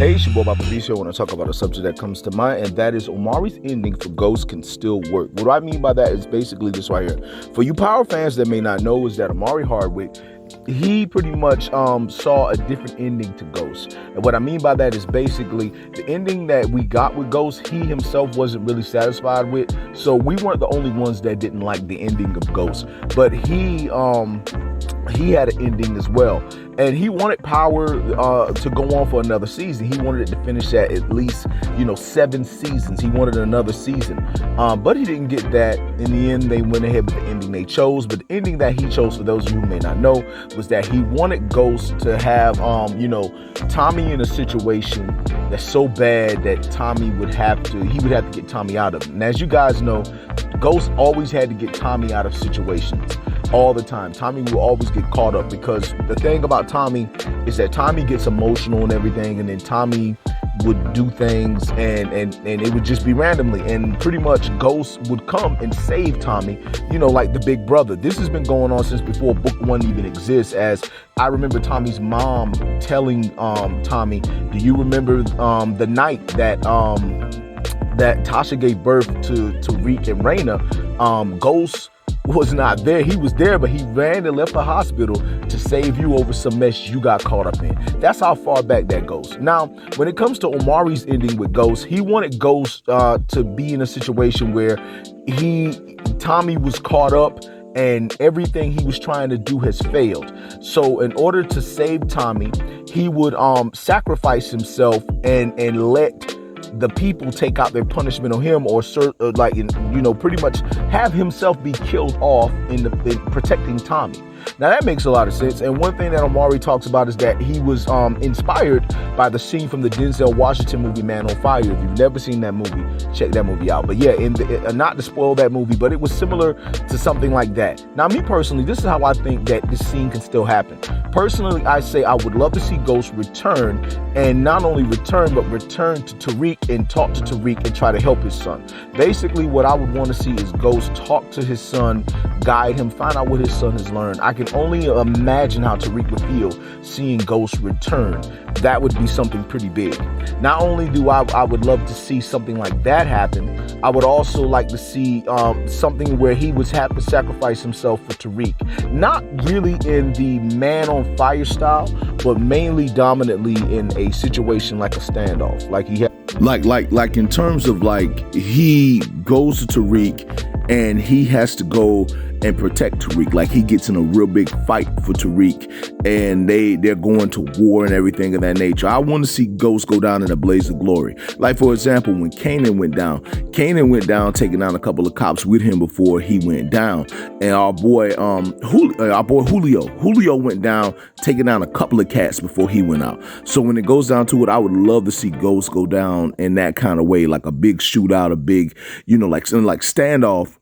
Hey, it's your boy Baba Beast here. I want to talk about a subject that comes to mind, and that is Omari's ending for Ghost can still work. What I mean by that is basically this right here. For you Power fans that may not know, is that Omari Hardwick, he pretty much saw a different ending to Ghost. And what I mean by that is basically the ending that we got with Ghost, he himself wasn't really satisfied with. So we weren't the only ones that didn't like the ending of Ghost. But he had an ending as well. And he wanted Power to go on for another season. He wanted it to finish at least, 7 seasons. He wanted another season. But he didn't get that. In the end, they went ahead with the ending they chose. But the ending that he chose, for those of you who may not know, was that he wanted Ghost to have, Tommy in a situation that's so bad that Tommy would have to get Tommy out of it. And as you guys know, Ghost always had to get Tommy out of situations. All the time. Tommy will always get caught up, because the thing about Tommy is that Tommy gets emotional and everything, and then Tommy would do things and it would just be randomly, and pretty much Ghost would come and save Tommy, like the big brother. This has been going on since before book 1 even exists, as I remember Tommy's mom telling Tommy, do you remember the night that Tasha gave birth to Tariq and Raina? Ghost was not there. He was there, but he ran and left the hospital to save you over some mess you got caught up in. That's how far back that goes. Now, when it comes to Omari's ending with Ghost, he wanted Ghost to be in a situation where Tommy was caught up and everything he was trying to do has failed. So in order to save Tommy, he would sacrifice himself and let the people take out their punishment on him, or pretty much have himself be killed off in protecting Tommy. Now that makes a lot of sense. And one thing that Omari talks about is that he was inspired by the scene from the Denzel Washington movie Man on Fire. If you've never seen that movie, check that movie out. But yeah, not to spoil that movie, but it was similar to something like that. Now me personally, this is how I think that this scene can still happen. Personally, I say I would love to see Ghost return, and not only return, but return to Tariq and talk to Tariq and try to help his son. Basically, what I would want to see is Ghost talk to his son, guide him, find out what his son has learned. I can only imagine how Tariq would feel seeing Ghost return. That would be something pretty big. Not only do I would love to see something like that happen, I would also like to see something where he would have to sacrifice himself for Tariq. Not really in the Man on Fire style, but mainly dominantly in a situation like a standoff. Like in terms of he goes to Tariq and he has to go and protect Tariq. Like he gets in a real big fight for Tariq, and they're going to war and everything of that nature. I want to see Ghost go down in a blaze of glory. Like for example, when Kanan went down, taking down a couple of cops with him before he went down, and our boy Julio went down, taking down a couple of cats before he went out. So when it goes down to it, I would love to see Ghost go down in that kind of way, like a big shootout, a big, like standoff,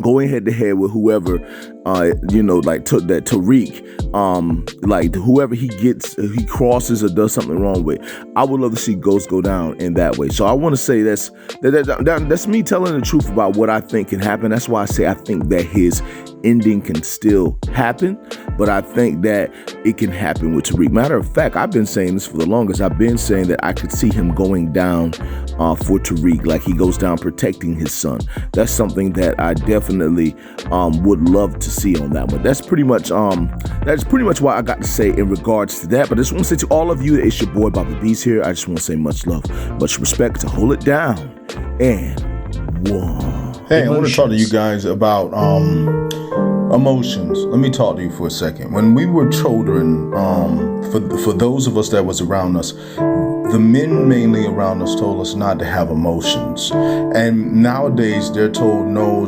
going head to head with whoever, took that Tariq, whoever he crosses or does something wrong with. I would love to see Ghost go down in that way. So I want to say that's me telling the truth about what I think can happen. That's why I say I think that his ending can still happen, but I think that it can happen with Tariq. Matter of fact, I've been saying this for the longest. I've been saying that I could see him going down for Tariq, like he goes down protecting his son. That's something that I definitely would love to see on that one. That's pretty much what I got to say in regards to that. But I just want to say to all of you, it's your boy Bobby B's here. I just want to say much love, much respect, to hold it down, and one. Hey, I want to talk to you guys about emotions. Let me talk to you for a second. When we were children, for those of us that was around us, the men mainly around us told us not to have emotions. And nowadays they're told no,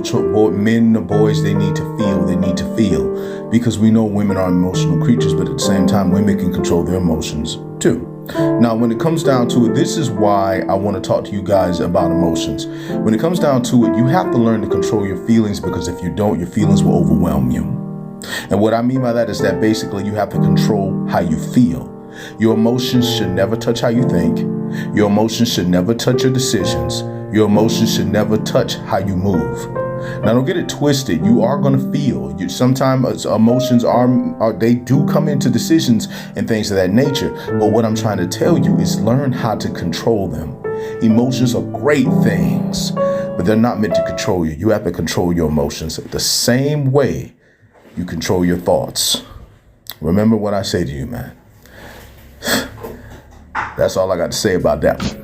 men, the boys, they need to feel, because we know women are emotional creatures, but at the same time, women can control their emotions too. Now, when it comes down to it, this is why I want to talk to you guys about emotions. When it comes down to it, you have to learn to control your feelings, because if you don't, your feelings will overwhelm you. And what I mean by that is that basically you have to control how you feel. Your emotions should never touch how you think. Your emotions should never touch your decisions. Your emotions should never touch how you move. Now, don't get it twisted. You are going to feel. Sometimes emotions they do come into decisions and things of that nature. But what I'm trying to tell you is learn how to control them. Emotions are great things, but they're not meant to control you. You have to control your emotions the same way you control your thoughts. Remember what I say to you, man. That's all I got to say about that one.